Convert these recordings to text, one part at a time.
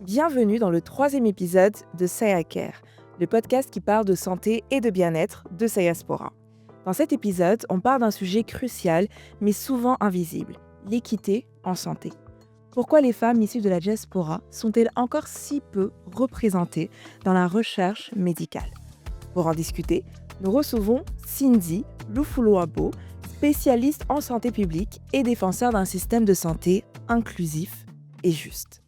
Bienvenue dans le troisième épisode de Saya Care, le podcast qui parle de santé et de bien-être de Sayaspora. Dans cet épisode, on parle d'un sujet crucial, mais souvent invisible, l'équité en santé. Pourquoi les femmes issues de la diaspora sont-elles encore si peu représentées dans la recherche médicale? Pour en discuter, nous recevons Cindy Lufuluabo, spécialiste en santé publique et défenseur d'un système de santé inclusif et juste.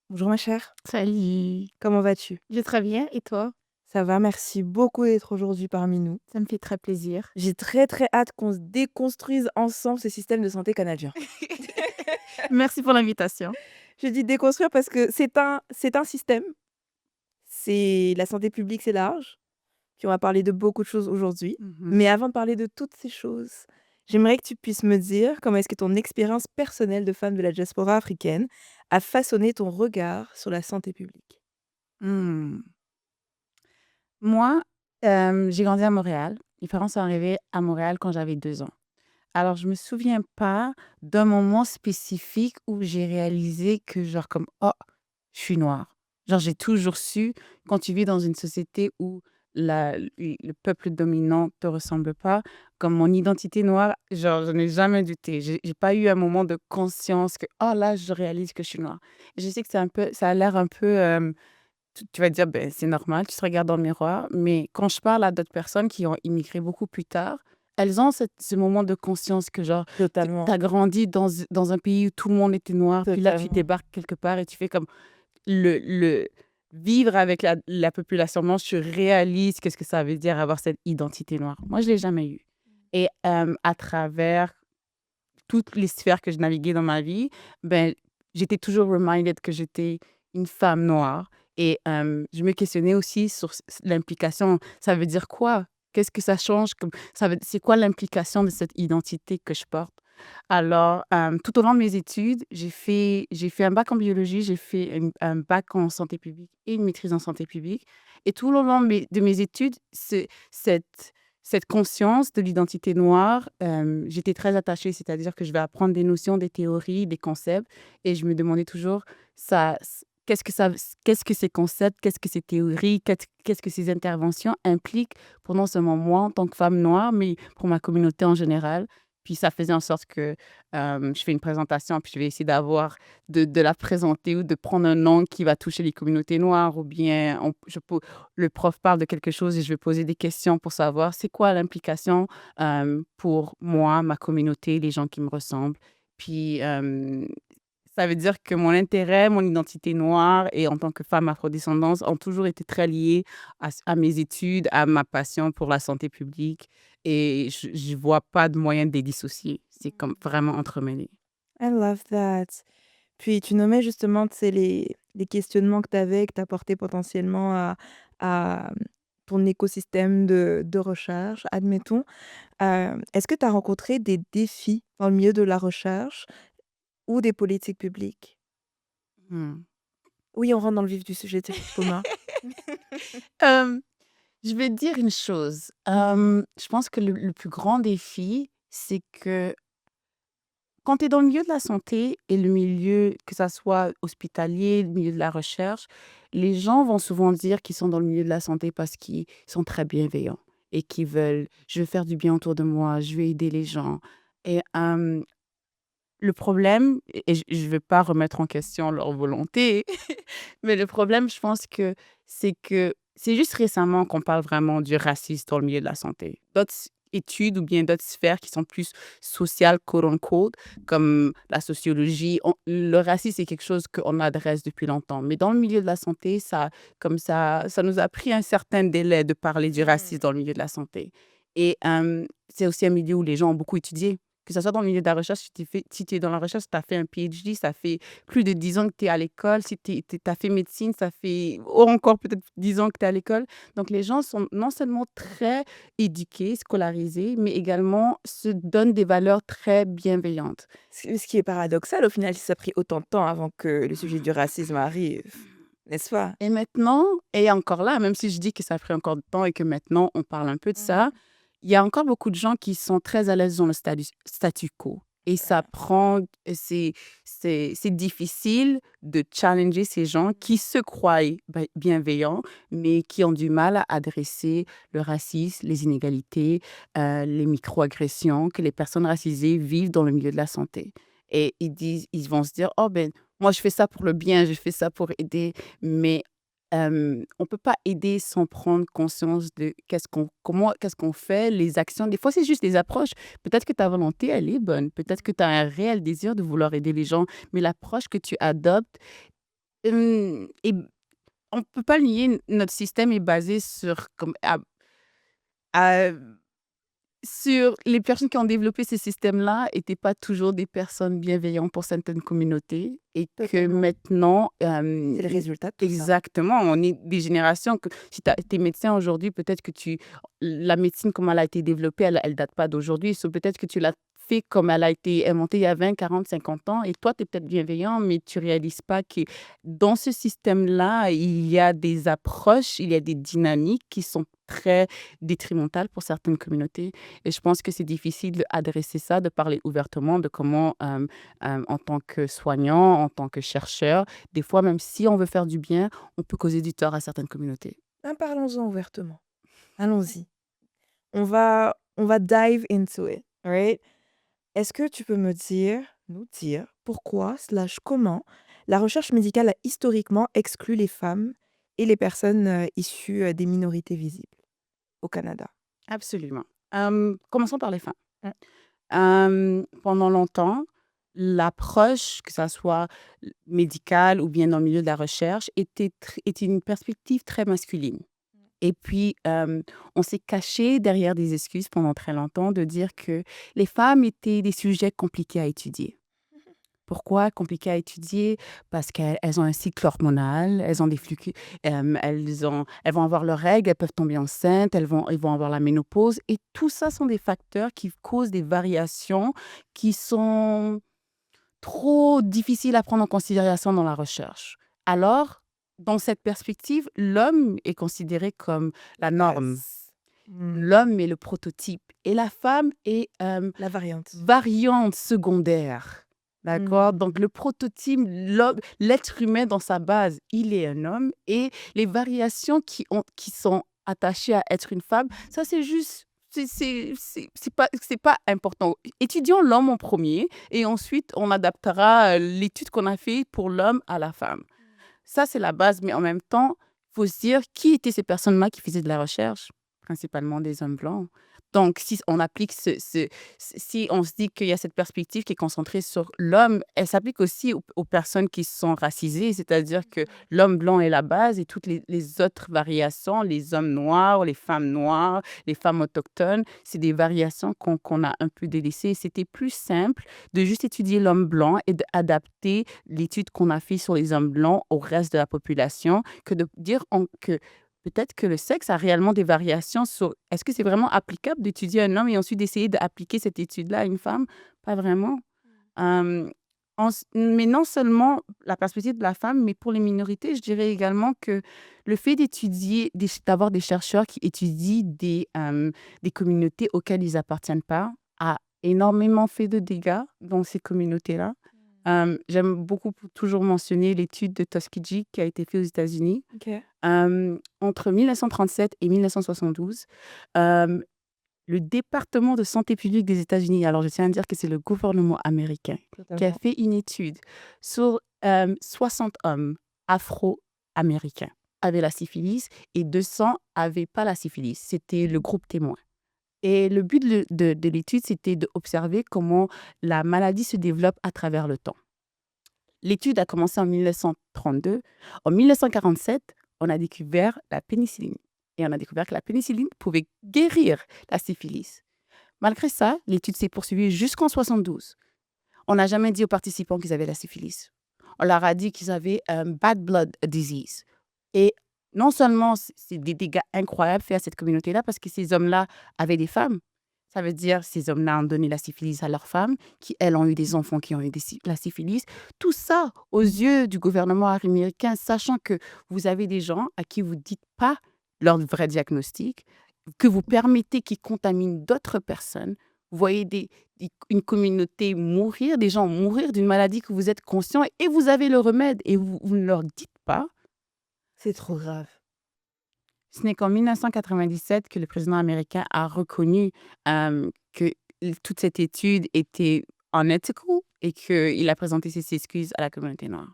Bonjour ma chère, Salut, comment vas-tu? je vais très bien et toi? Ça va, merci beaucoup d'être aujourd'hui parmi nous. Ça me fait très plaisir. J'ai très hâte qu'on se déconstruise ensemble ce système de santé canadien. Merci pour l'invitation. Je dis déconstruire parce que c'est un système, c'est la santé publique, c'est large, puis on va parler de beaucoup de choses aujourd'hui. Mais avant de parler de toutes ces choses, j'aimerais que tu puisses me dire comment est-ce que ton expérience personnelle de femme de la diaspora africaine a façonné ton regard sur la santé publique. Hmm. Moi, j'ai grandi à Montréal. Mes parents sont arrivés à Montréal quand j'avais 2 ans. Alors, je me souviens pas d'un moment spécifique où j'ai réalisé que, genre, comme, oh, je suis noire. Genre, j'ai toujours su, quand tu vis dans une société où le peuple dominant te ressemble pas, comme mon identité noire, genre, je n'ai jamais douté. J'ai pas eu un moment de conscience que, oh là, je réalise que je suis noire. Et je sais que ça a l'air un peu, tu vas te dire, ben, c'est normal, tu te regardes dans le miroir. Mais quand je parle à d'autres personnes qui ont immigré beaucoup plus tard, elles ont ce moment de conscience que, genre, tu Totalement, as grandi dans un pays où tout le monde était noir, puis là, tu totalement. débarques quelque part et tu fais comme le vivre avec la population blanche, tu réalises qu'est-ce que ça veut dire avoir cette identité noire. Moi, je l'ai jamais eu. Et à travers toutes les sphères que je naviguais dans ma vie, ben, j'étais toujours reminded que j'étais une femme noire. Et je me questionnais aussi sur l'implication. Ça veut dire quoi? Qu'est-ce que ça change? C'est quoi l'implication de cette identité que je porte? Alors, tout au long de mes études, j'ai fait un bac en biologie, j'ai fait un bac en santé publique et une maîtrise en santé publique. Et tout au long de mes études, cette, cette conscience de l'identité noire, j'étais très attachée, c'est-à-dire que je vais apprendre des notions, des théories, des concepts, et je me demandais toujours, ça, qu'est-ce que ces concepts, qu'est-ce que ces théories, qu'est-ce que ces interventions impliquent pour non seulement moi en tant que femme noire, mais pour ma communauté en général. Puis ça faisait en sorte que je fais une présentation, puis je vais essayer de la présenter ou de prendre un nom qui va toucher les communautés noires, ou bien le prof parle de quelque chose et je vais poser des questions pour savoir c'est quoi l'implication pour moi, ma communauté, les gens qui me ressemblent. Puis ça veut dire que mon intérêt, mon identité noire et en tant que femme afrodescendante ont toujours été très liés à mes études, à ma passion pour la santé publique. Et je vois pas de moyen de les dissocier. C'est comme vraiment entremêlé. I love that. Puis tu nommais justement, tu sais, les questionnements que tu avais, que tu apportais potentiellement à ton écosystème de recherche, admettons. Est-ce que tu as rencontré des défis dans le milieu de la recherche ou des politiques publiques? Mmh. Oui, on rentre dans le vif du sujet, Thomas. Hem, je vais te dire une chose. Je pense que le plus grand défi, c'est que quand tu es dans le milieu de la santé et le milieu, que ça soit hospitalier, le milieu de la recherche, les gens vont souvent dire qu'ils sont dans le milieu de la santé parce qu'ils sont très bienveillants et qu'ils veulent: «Je veux faire du bien autour de moi, je veux aider les gens». Et le problème, et je veux pas remettre en question leur volonté, mais le problème, je pense que c'est juste récemment qu'on parle vraiment du racisme dans le milieu de la santé. D'autres études ou bien d'autres sphères qui sont plus sociales, quote unquote, comme la sociologie, le racisme, c'est quelque chose qu'on adresse depuis longtemps. Mais dans le milieu de la santé, ça nous a pris un certain délai de parler du Mmh. racisme dans le milieu de la santé. Et c'est aussi un milieu où les gens ont beaucoup étudié. Que ça soit dans le milieu de la recherche, si tu es dans la recherche, tu as fait un PhD, ça fait plus de 10 ans que tu es à l'école. Si tu as fait médecine, ça fait encore peut-être 10 ans que tu es à l'école. Donc, les gens sont non seulement très éduqués, scolarisés, mais également se donnent des valeurs très bienveillantes. Ce qui est paradoxal au final, si ça a pris autant de temps avant que le sujet du racisme arrive, n'est-ce pas? Et maintenant, et encore là, même si je dis que ça a pris encore du temps et que maintenant on parle un peu de Mmh. ça, il y a encore beaucoup de gens qui sont très à l'aise dans le statu quo. Et ça prend, c'est difficile de challenger ces gens qui se croient bienveillants, mais qui ont du mal à adresser le racisme, les inégalités, les microagressions que les personnes racisées vivent dans le milieu de la santé. Et ils vont se dire, oh ben, moi je fais ça pour le bien, je fais ça pour aider, mais on peut pas aider sans prendre conscience de qu'est-ce qu'on fait, les actions. Des fois, c'est juste des approches. Peut-être que ta volonté, elle est bonne. Peut-être que tu as un réel désir de vouloir aider les gens, mais l'approche que tu adoptes, et on peut pas nier, notre système est basé à sur les personnes qui ont développé ces systèmes-là étaient pas toujours des personnes bienveillantes pour certaines communautés et que Totalement. maintenant, C'est le résultat de tout ça. exactement, on est des générations que si tu es médecin aujourd'hui, peut-être que la médecine comme elle a été développée, elle date pas d'aujourd'hui. Peut-être que tu l'as fait comme elle a été inventée il y a 20, 40, 50 ans et toi, tu es peut-être bienveillant, mais tu réalises pas que dans ce système-là, il y a des approches, il y a des dynamiques qui sont très détrimentales pour certaines communautés. Et je pense que c'est difficile d'adresser ça, de parler ouvertement de comment, en tant que soignant, en tant que chercheur, des fois, même si on veut faire du bien, on peut causer du tort à certaines communautés. Parlons-en ouvertement. Allons-y. On va dive into it, right? Est-ce que tu peux nous dire pourquoi slash comment la recherche médicale a historiquement exclu les femmes et les personnes issues des minorités visibles au Canada? Absolument. Commençons par les femmes. Mm. Pendant longtemps, l'approche, que ça soit médicale ou bien dans le milieu de la recherche, était une perspective très masculine. Et puis, on s'est caché derrière des excuses pendant très longtemps de dire que les femmes étaient des sujets compliqués à étudier. Pourquoi compliqués à étudier? Parce qu'elles ont un cycle hormonal, elles ont des flux, elles vont avoir leurs règles, elles peuvent tomber enceintes, elles vont avoir la ménopause. Et tout ça sont des facteurs qui causent des variations qui sont trop difficiles à prendre en considération dans la recherche. Alors, dans cette perspective, l'homme est considéré comme la norme. L'homme est le prototype et la femme est La variante. variante secondaire. D'accord? Donc, le prototype, l'être humain dans sa base, il est un homme et les variations qui sont attachées à être une femme, ça, c'est juste. C'est pas important. Étudions l'homme en premier et ensuite, on adaptera l'étude qu'on a fait pour l'homme à la femme. Ça, c'est la base, mais en même temps, il faut se dire qui étaient ces personnes-là qui faisaient de la recherche? Principalement des hommes blancs. Donc, si on applique si on se dit qu'il y a cette perspective qui est concentrée sur l'homme, elle s'applique aussi aux personnes qui sont racisées, c'est-à-dire que l'homme blanc est la base et toutes les autres variations, les hommes noirs, les femmes noires, les femmes autochtones, c'est des variations qu'on a un peu délaissées. C'était plus simple de juste étudier l'homme blanc et d'adapter l'étude qu'on a fait sur les hommes blancs au reste de la population que de dire que peut-être que le sexe a réellement des variations sur est-ce que c'est vraiment applicable d'étudier un homme et ensuite d'essayer d'appliquer cette étude-là à une femme? Pas vraiment. Hem, mais non seulement la perspective de la femme, mais pour les minorités, je dirais également que le fait d'avoir des chercheurs qui étudient des communautés auxquelles ils appartiennent pas, a énormément fait de dégâts dans ces communautés-là. J'aime beaucoup toujours mentionner l'étude de Tuskegee qui a été faite aux États-Unis. OK. Entre 1937 et 1972, le département de santé publique des États-Unis, alors je tiens à dire que c'est le gouvernement américain, qui a Totalement. fait une étude sur 60 hommes afro-américains avaient la syphilis et 200 n'avaient pas la syphilis. C'était le groupe témoin. Et le but de l'étude, c'était d'observer comment la maladie se développe à travers le temps. L'étude a commencé en 1932. En 1947, on a découvert la pénicilline. Et on a découvert que la pénicilline pouvait guérir la syphilis. Malgré ça, l'étude s'est poursuivie jusqu'en 1972. On n'a jamais dit aux participants qu'ils avaient la syphilis. On leur a dit qu'ils avaient un bad blood disease. Et non seulement c'est des dégâts incroyables faits à cette communauté-là parce que ces hommes-là avaient des femmes. Ça veut dire ces hommes-là ont donné la syphilis à leurs femmes, qui, elles, ont eu des enfants qui ont eu la syphilis. Tout ça aux yeux du gouvernement américain, sachant que vous avez des gens à qui vous ne dites pas leur vrai diagnostic, que vous permettez qu'ils contaminent d'autres personnes vous voyez une communauté mourir, des gens mourir d'une maladie que vous êtes conscient et vous avez le remède et vous ne leur dites pas. C'est trop grave. Ce n'est qu'en 1997 que le président américain a reconnu que toute cette étude était unethical et qu'il a présenté ses excuses à la communauté noire.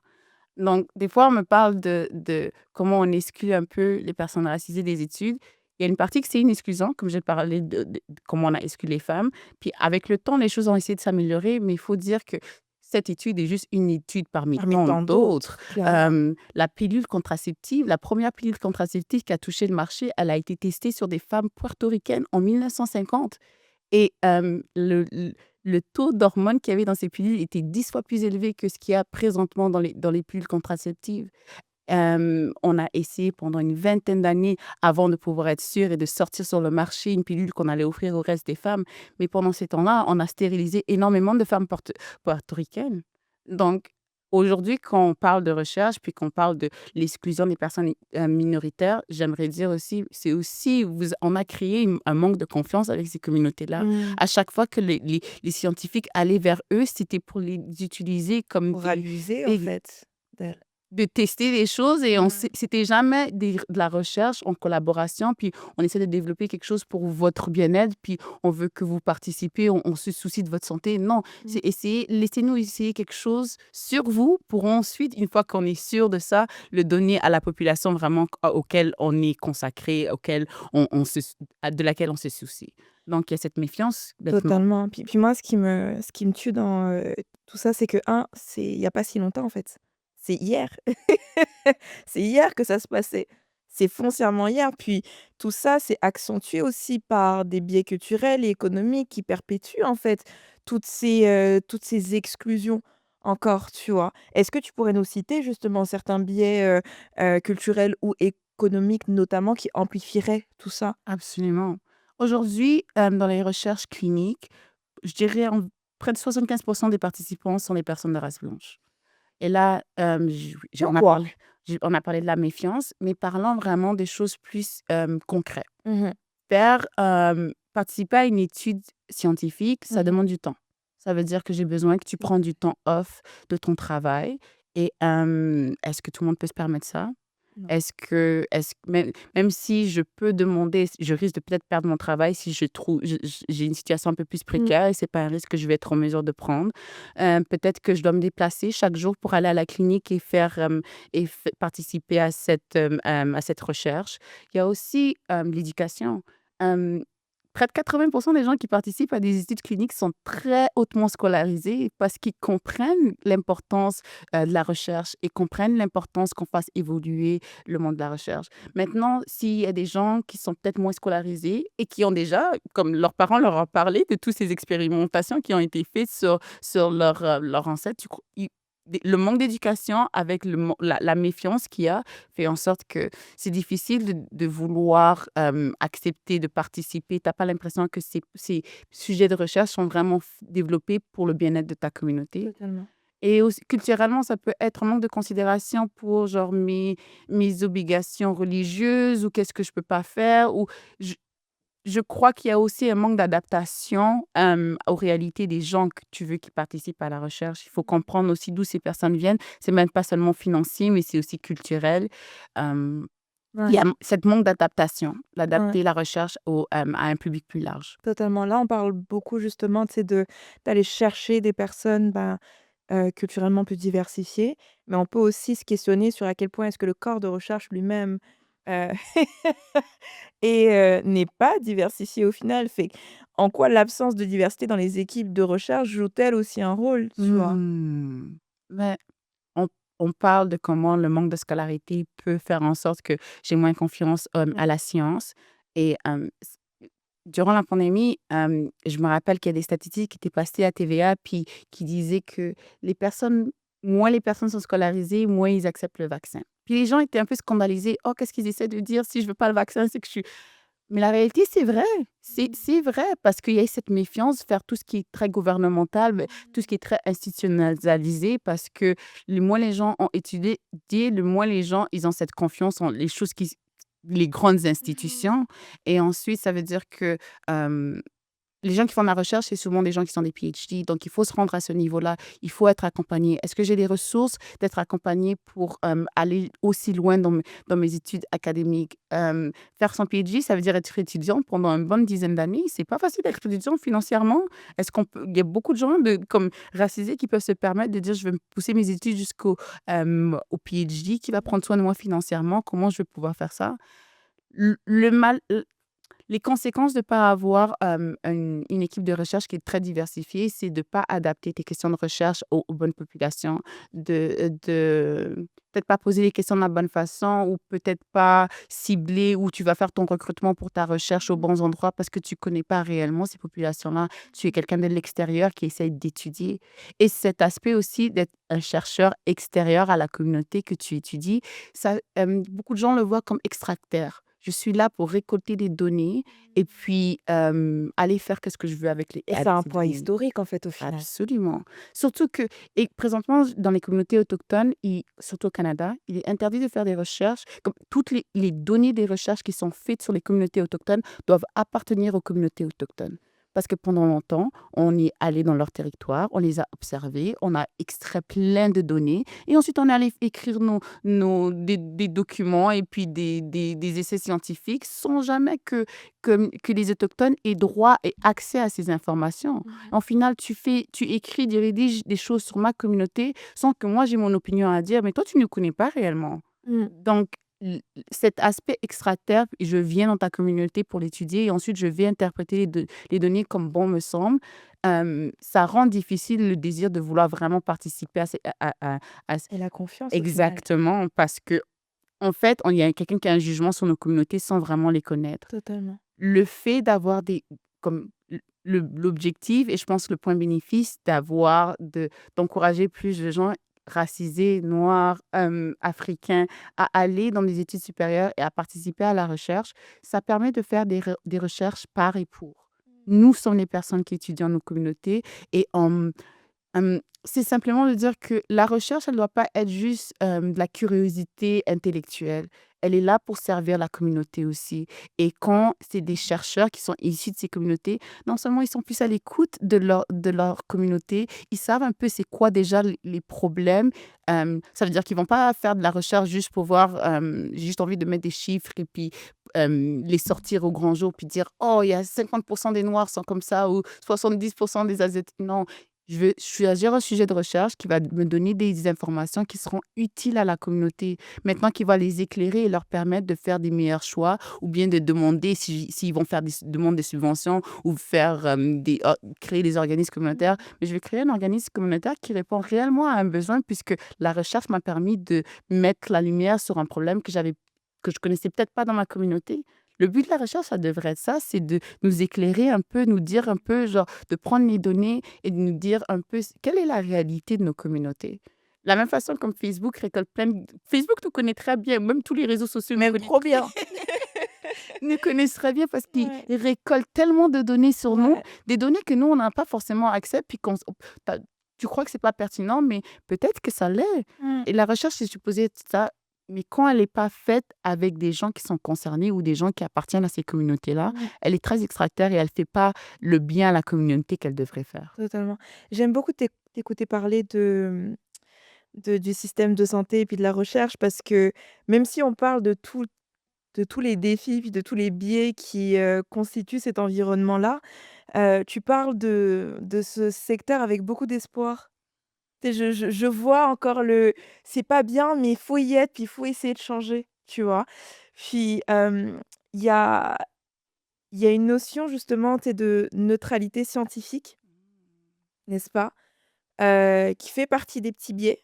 Donc, des fois, on me parle de comment on exclut un peu les personnes racisées des études. Il y a une partie que c'est inexcusant, comme j'ai parlé de comment on a exclu les femmes. Puis, avec le temps, les choses ont essayé de s'améliorer, mais il faut dire que cette étude est juste une étude parmi Parmi tant tant d'autres. d'autres, clairement. La pilule contraceptive, la première pilule contraceptive qui a touché le marché, elle a été testée sur des femmes portoricaines en 1950. Et le taux d'hormones qu'il y avait dans ces pilules était 10 fois plus élevé que ce qu'il y a présentement dans les pilules contraceptives. On a essayé pendant une vingtaine d'années avant de pouvoir être sûr et de sortir sur le marché une pilule qu'on allait offrir au reste des femmes. Mais pendant ces temps-là, on a stérilisé énormément de femmes portoricaines. Donc, aujourd'hui, quand on parle de recherche, puis qu'on parle de l'exclusion des personnes minoritaires, j'aimerais dire aussi, c'est aussi, on a créé un manque de confiance avec ces communautés-là. Mmh. À chaque fois que les scientifiques allaient vers eux, c'était pour les utiliser comme Pour abuser, en des fait, d'elle. de tester des choses et Mmh. c'était jamais de la recherche en collaboration, puis on essaie de développer quelque chose pour votre bien-être, puis on veut que vous participiez, on se soucie de votre santé. Non, Mmh. c'est essayer, laissez-nous essayer quelque chose sur vous pour ensuite, une fois qu'on est sûr de ça, le donner à la population vraiment auquel on est consacré, de laquelle on se soucie. Donc, il y a cette méfiance, bêtement. Totalement. Puis moi, ce qui me tue dans, tout ça, c'est que c'est il y a pas si longtemps, en fait. C'est hier. C'est hier que ça se passait. C'est foncièrement hier. Puis tout ça, c'est accentué aussi par des biais culturels et économiques qui perpétuent, en fait, toutes ces exclusions encore, tu vois? Est-ce que tu pourrais nous citer justement certains biais, culturels ou économiques notamment qui amplifieraient tout ça? Absolument. Aujourd'hui, dans les recherches cliniques, je dirais près de 75% des participants sont des personnes de race blanche. Et là, Pourquoi? on a parlé de la méfiance, mais parlons vraiment des choses plus concrètes. Mmh. Participer à une étude scientifique, ça Mmh. demande du temps. Ça veut dire que j'ai besoin que tu prends du temps off de ton travail. Et est-ce que tout le monde peut se permettre ça? Non. Même si je peux demander, je risque de peut-être perdre mon travail si j'ai une situation un peu plus Mmh. précaire et c'est pas un risque que je vais être en mesure de prendre. Peut-être que je dois me déplacer chaque jour pour aller à la clinique et participer à cette recherche. Il y a aussi l'éducation. Hem, Près de 80% des gens qui participent à des études cliniques sont très hautement scolarisés parce qu'ils comprennent l'importance de la recherche et comprennent l'importance qu'on fasse évoluer le monde de la recherche. Maintenant, s'il y a des gens qui sont peut-être moins scolarisés et qui ont déjà, comme leurs parents leur ont parlé de toutes ces expérimentations qui ont été faites sur leur ancêtre, le manque d'éducation avec la méfiance qu'il y a fait en sorte que c'est difficile de vouloir accepter de participer. Tu n'as pas l'impression que ces sujets de recherche sont vraiment développés pour le bien-être de ta communauté. Totalement. Et aussi, culturellement, ça peut être un manque de considération pour genre mes obligations religieuses ou qu'est-ce que je peux pas faire. Ou je, je crois qu'il y a aussi un manque d'adaptation aux réalités des gens que tu veux qui participent à la recherche. Il faut comprendre aussi d'où ces personnes viennent. C'est même pas seulement financier, mais c'est aussi culturel. Euh, il Ouais, y a cette manque d'adaptation, ouais, d'adapter la recherche à un public plus large. totalement. Là, on parle beaucoup justement, tu sais, d'aller chercher des personnes, ben, culturellement plus diversifiées, mais on peut aussi se questionner sur à quel point est-ce que le corps de recherche lui-même, heu, n'est pas diversifié au final. Fait en quoi l'absence de diversité dans les équipes de recherche joue-t-elle aussi un rôle, tu vois? Hmm. Mais on, on parle de comment le manque de scolarité peut faire en sorte que j'ai moins confiance Mmh. à la science. Et durant la pandémie, je me rappelle qu'il y a des statistiques qui étaient passées à TVA, puis qui disaient que moins les personnes sont scolarisées, moins ils acceptent le vaccin. Puis les gens étaient un peu scandalisés. Oh, qu'est-ce qu'ils essaient de dire? Si je veux pas le vaccin, c'est que je suis. Mais la réalité, c'est vrai. Mmh. C'est vrai parce qu'il y a cette méfiance faire tout ce qui est très gouvernemental, mais tout ce qui est très institutionnalisé parce que le moins les gens ont étudié, le moins les gens, ils ont cette confiance en les grandes Mmh. institutions. Et ensuite, ça veut dire que les gens qui font de la recherche, c'est souvent des gens qui sont des PhD. Donc, il faut se rendre à ce niveau-là. Il faut être accompagné. Est-ce que j'ai les ressources d'être accompagné pour aller aussi loin dans mes études académiques? Faire son PhD, ça veut dire être étudiant pendant une bonne dizaine d'années. C'est pas facile d'être étudiant financièrement. Il y a beaucoup de gens comme racisés qui peuvent se permettre de dire, je vais me pousser mes études au PhD qui va prendre soin de moi financièrement. Comment je vais pouvoir faire ça? Le mal, les conséquences de ne pas avoir une équipe de recherche qui est très diversifiée, c'est de ne pas adapter tes questions de recherche aux bonnes populations, de peut-être pas poser les questions de la bonne façon ou peut-être pas cibler où tu vas faire ton recrutement pour ta recherche aux bons endroits parce que tu ne connais pas réellement ces populations-là. Tu es quelqu'un de l'extérieur qui essaye d'étudier. Et cet aspect aussi d'être un chercheur extérieur à la communauté que tu étudies, ça, beaucoup de gens le voient comme extracteur. Je suis là pour récolter des données et puis aller faire ce que je veux Et avec ça a un ces poids données. historique, en fait, au final. Absolument. Surtout que, et présentement, dans les communautés autochtones, surtout au Canada, il est interdit de faire des recherches. Comme toutes les données des recherches qui sont faites sur les communautés autochtones doivent appartenir aux communautés autochtones. Parce que pendant longtemps, on est allé dans leur territoire, on les a observés, on a extrait plein de données et ensuite on est allé écrire des documents et puis des essais scientifiques sans jamais que les Autochtones aient droit et accès à ces informations. En final, tu écris, tu rédiges des choses sur ma communauté sans que moi j'ai mon opinion à dire, mais toi, tu ne connais pas réellement. Mm. Donc, cet aspect extra-terre, je viens dans ta communauté pour l'étudier et ensuite je vais interpréter les données comme bon me semble. Ça rend difficile le désir de vouloir vraiment participer à Et la confiance, au final. exactement, parce que en fait, il y a quelqu'un qui a un jugement sur nos communautés sans vraiment les connaître. Totalement. Le fait d'avoir comme l'objectif et je pense le point bénéfice d'encourager plus de gens racisés, noirs, africains à aller dans des études supérieures et à participer à la recherche, ça permet de faire des recherches par et pour. Nous sommes les personnes qui étudient nos communautés et c'est simplement de dire que la recherche, elle ne doit pas être juste de la curiosité intellectuelle. Elle est là pour servir la communauté aussi. Et quand c'est des chercheurs qui sont issus de ces communautés, non seulement ils sont plus à l'écoute de leur communauté, ils savent un peu c'est quoi déjà les problèmes. Ça veut dire qu'ils ne vont pas faire de la recherche juste pour voir, juste envie de mettre des chiffres et puis les sortir au grand jour puis dire, oh, il y a 50% des Noirs sont comme ça ou 70% des Asiatiques. Non, je choisir un sujet de recherche qui va me donner des informations qui seront utiles à la communauté. Maintenant, qui va les éclairer et leur permettre de faire des meilleurs choix ou bien de demander s'ils vont faire des demandes de subventions ou créer des organismes communautaires. Mais je vais créer un organisme communautaire qui répond réellement à un besoin puisque la recherche m'a permis de mettre la lumière sur un problème que je connaissais peut-être pas dans ma communauté. Le but de la recherche, ça devrait être ça, c'est de nous éclairer un peu, nous dire un peu, genre, de prendre les données et de nous dire un peu quelle est la réalité de nos communautés. La même façon comme Facebook récolte Facebook nous connaît très bien, même tous les réseaux sociaux Même trop bien. nous connaissent très bien parce qu'ils Ouais. récoltent tellement de données sur nous, Ouais. des données que nous, on n'a pas forcément accès, puis tu crois que c'est pas pertinent, mais peut-être que ça l'est. Mm. Et la recherche, c'est supposé être ça. Mais quand elle n'est pas faite avec des gens qui sont concernés ou des gens qui appartiennent à ces communautés-là, Mm. elle est très extractaire et elle ne fait pas le bien à la communauté qu'elle devrait faire. Totalement. J'aime beaucoup t'écouter parler du système de santé et puis de la recherche parce que même si on parle de tous les défis, puis de tous les biais qui constituent cet environnement-là, tu parles de ce secteur avec beaucoup d'espoir. Tu sais, je vois encore c'est pas bien, mais il faut y être, puis il faut essayer de changer, tu vois? Puis, il y a il y a une notion justement, tu sais, de neutralité scientifique, n'est-ce pas? Qui fait partie des petits biais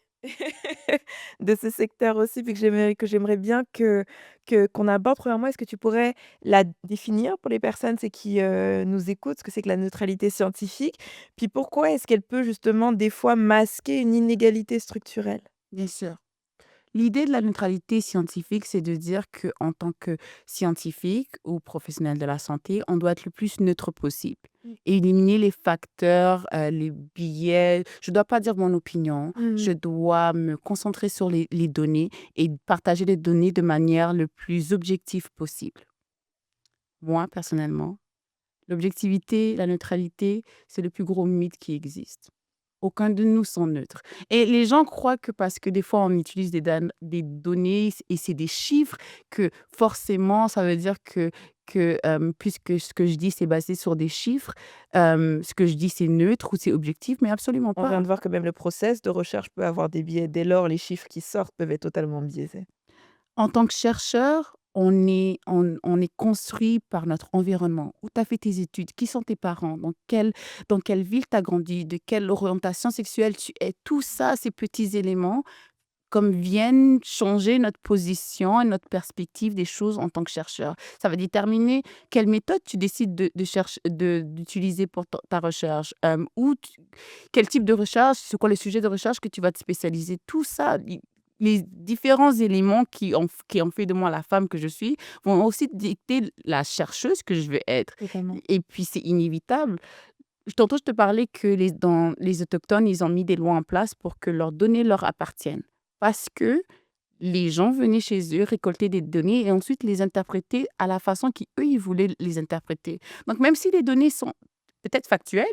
de ce secteur aussi, puis que j'aimerais bien qu'on aborde. Premièrement, est-ce que tu pourrais la définir pour les personnes, c'est qui, nous écoutent, ce que c'est que la neutralité scientifique? Puis pourquoi est-ce qu'elle peut justement des fois masquer une inégalité structurelle? Bien sûr. L'idée de la neutralité scientifique, c'est de dire qu'en tant que scientifique ou professionnel de la santé, on doit être le plus neutre possible Mmh. et éliminer les facteurs, les biais. Je ne dois pas dire mon opinion, Mmh. je dois me concentrer sur les données et partager les données de manière le plus objective possible. Moi, personnellement, L'objectivité, la neutralité, c'est le plus gros mythe qui existe. Aucun de nous sont neutres. Et les gens croient que parce que des fois on utilise des données et c'est des chiffres, que forcément ça veut dire que puisque ce que je dis c'est basé sur des chiffres, ce que je dis c'est neutre ou c'est objectif, mais absolument On vient pas. de voir que même le process de recherche peut avoir des biais. Dès lors, les chiffres qui sortent peuvent être totalement biaisés. En tant que chercheur, on est construit par notre environnement. Où tu as fait tes études? Qui sont tes parents? Dans quelle ville tu as grandi? De quelle orientation sexuelle tu es? Tout ça, ces petits éléments, comme viennent changer notre position et notre perspective des choses en tant que chercheur. Ça va déterminer quelle méthode tu décides d'utiliser pour ta recherche. Quel type de recherche, c'est quoi les sujets de recherche que tu vas te spécialiser. Tout ça, les différents éléments qui ont fait de moi la femme que je suis vont aussi dicter la chercheuse que je veux être. Totalement. Et puis, c'est inévitable. Tantôt, je te parlais que dans les Autochtones, ils ont mis des lois en place pour que leurs données leur appartiennent. Parce que les gens venaient chez eux récolter des données et ensuite les interpréter à la façon qu'eux, ils voulaient les interpréter. Donc, même si les données sont peut-être factuelles,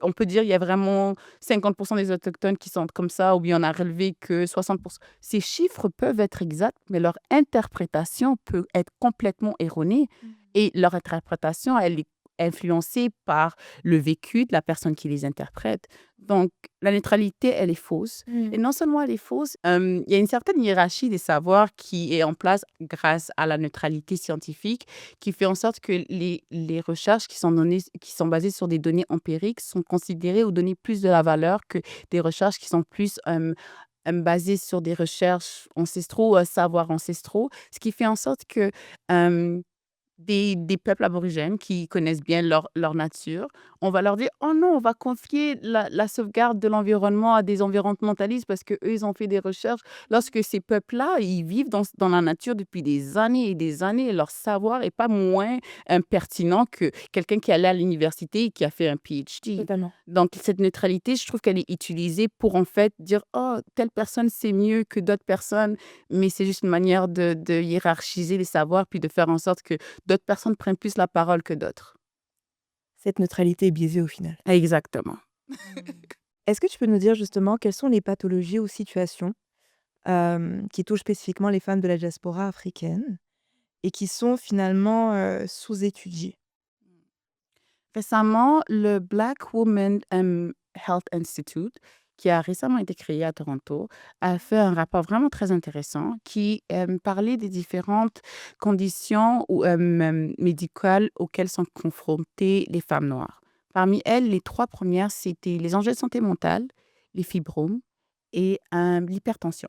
on peut dire il y a vraiment 50% des Autochtones qui sont comme ça, ou bien on a relevé que 60%. Ces chiffres peuvent être exacts, mais leur interprétation peut être complètement erronée. Et leur interprétation, elle est influencée par le vécu de la personne qui les interprète. Donc, la neutralité, elle est fausse. Et non seulement elle est fausse, il y a une certaine hiérarchie des savoirs qui est en place grâce à la neutralité scientifique, qui fait en sorte que les recherches qui sont basées sur des données empiriques sont considérées ou données plus de la valeur que des recherches qui sont plus basées sur des recherches ancestraux, savoirs ancestraux, ce qui fait en sorte que euh, des peuples aborigènes qui connaissent bien leur nature, on va leur dire: «Oh non, on va confier la sauvegarde de l'environnement à des environnementalistes parce qu'eux, ils ont fait des recherches». Lorsque ces peuples-là, ils vivent dans la nature depuis des années et des années et leur savoir est pas moins, pertinent que quelqu'un qui est allé à l'université et qui a fait un PhD. Totalement. Donc cette neutralité, je trouve qu'elle est utilisée pour, en fait, dire: «Oh, telle personne, c'est mieux que d'autres personnes», mais c'est juste une manière de hiérarchiser les savoirs puis de faire en sorte que d'autres personnes prennent plus la parole que d'autres. Cette neutralité est biaisée au final. Exactement. Est-ce que tu peux nous dire justement quelles sont les pathologies ou situations qui touchent spécifiquement les femmes de la diaspora africaine et qui sont finalement sous-étudiées? Récemment, le Black Women Health Institute, qui a récemment été créé à Toronto, a fait un rapport vraiment très intéressant qui parlait des différentes conditions médicales auxquelles sont confrontées les femmes noires. Parmi elles, les trois premières, c'était les enjeux de santé mentale, les fibromes et l'hypertension.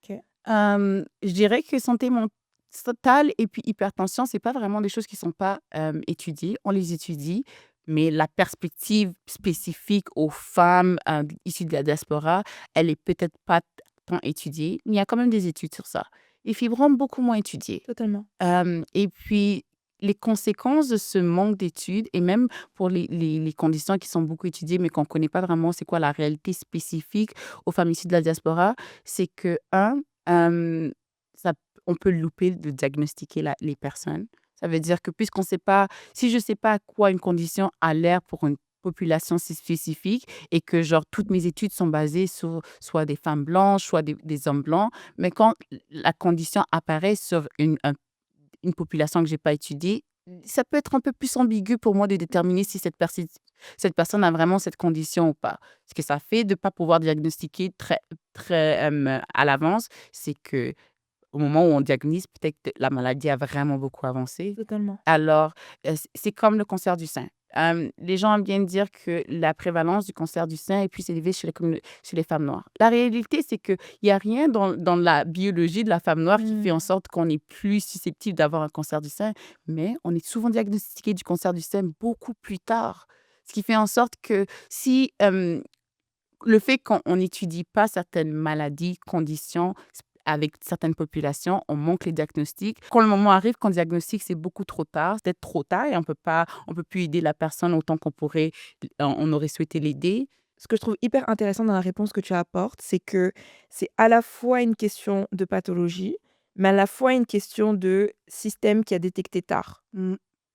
Ok. Je dirais que santé mentale et puis hypertension, c'est pas vraiment des choses qui sont pas, étudiées. On les étudie, mais la perspective spécifique aux femmes, issues de la diaspora, elle est peut-être pas tant étudiée, mais il y a quand même des études sur ça. Les fibromes, beaucoup moins étudiés. Totalement. Et puis les conséquences de ce manque d'études et même pour les conditions qui sont beaucoup étudiées, mais qu'on ne connaît pas vraiment c'est quoi la réalité spécifique aux femmes issues de la diaspora, c'est que, hem, ça on peut louper de diagnostiquer les personnes. Ça veut dire que puisqu'on sait pas si je ne sais pas à quoi une condition a l'air pour une population si spécifique et que genre toutes mes études sont basées sur soit des femmes blanches, soit des hommes blancs, mais quand la condition apparaît sur une population que j'ai pas étudiée, ça peut être un peu plus ambigu pour moi de déterminer si cette personne a vraiment cette condition ou pas. Ce que ça fait de pas pouvoir diagnostiquer très, à l'avance, c'est que au moment où on diagnose, peut-être que la maladie a vraiment beaucoup avancé. Totalement. Alors, c'est comme le cancer du sein. Les gens aiment bien dire que la prévalence du cancer du sein est plus élevée chez les femmes noires. La réalité, c'est qu'il y a rien dans la biologie de la femme noire qui fait en sorte qu'on est plus susceptible d'avoir un cancer du sein, mais on est souvent diagnostiqué du cancer du sein beaucoup plus tard. Ce qui fait en sorte que si, le fait qu'on n'étudie pas certaines maladies, conditions avec certaines populations, on manque les diagnostics. Quand le moment arrive, qu'on diagnostique, c'est beaucoup trop tard. C'est peut-être trop tard et on peut plus aider la personne autant on aurait souhaité l'aider. Ce que je trouve hyper intéressant dans la réponse que tu apportes, c'est que c'est à la fois une question de pathologie, mais à la fois une question de système qui a détecté tard. Mm.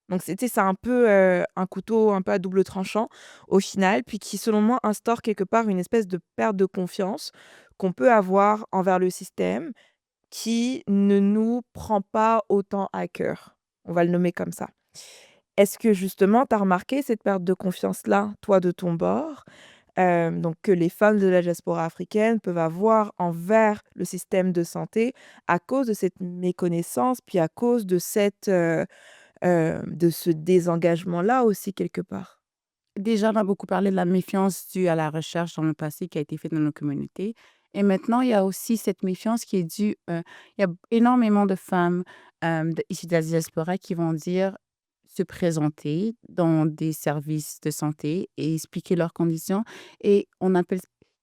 Donc c'est un peu, un couteau un peu à double tranchant au final, puis qui selon moi instaure quelque part une espèce de perte de confiance qu'on peut avoir envers le système qui ne nous prend pas autant à cœur. On va le nommer comme ça. Est-ce que justement tu as remarqué cette perte de confiance-là, toi de ton bord? Donc que les femmes de la diaspora africaine peuvent avoir envers le système de santé à cause de cette méconnaissance, puis à cause de ce désengagement-là aussi quelque part. Déjà, on a beaucoup parlé de la méfiance due à la recherche dans le passé qui a été faite dans nos communautés. Et maintenant, il y a aussi cette méfiance qui est due. Il y a énormément de femmes issues de la diaspora qui vont dire se présenter dans des services de santé et expliquer leurs conditions. Et il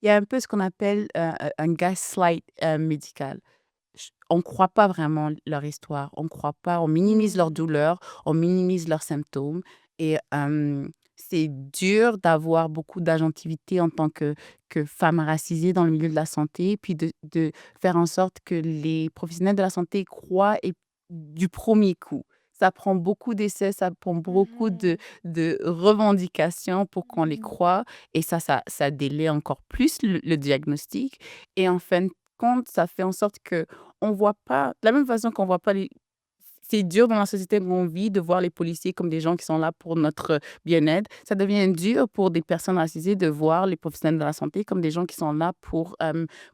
y a un peu ce qu'on appelle un gaslight médical. On ne croit pas vraiment leur histoire, on ne croit pas, on minimise leur Mmh. douleur, on minimise leurs symptômes et c'est dur d'avoir beaucoup d'agentivité en tant que femme racisée dans le milieu de la santé, puis de faire en sorte que les professionnels de la santé croient et du premier coup. Ça prend beaucoup d'essais, ça prend beaucoup Mmh. de revendications pour qu'on les Mmh. croie et ça délaie encore plus le diagnostic et en fin de compte, ça fait en sorte que on voit pas de la même façon qu'on voit pas les c'est dur dans la société où on vit de voir les policiers comme des gens qui sont là pour notre bien-être. Ça devient dur pour des personnes racisées de voir les professionnels de la santé comme des gens qui sont là pour,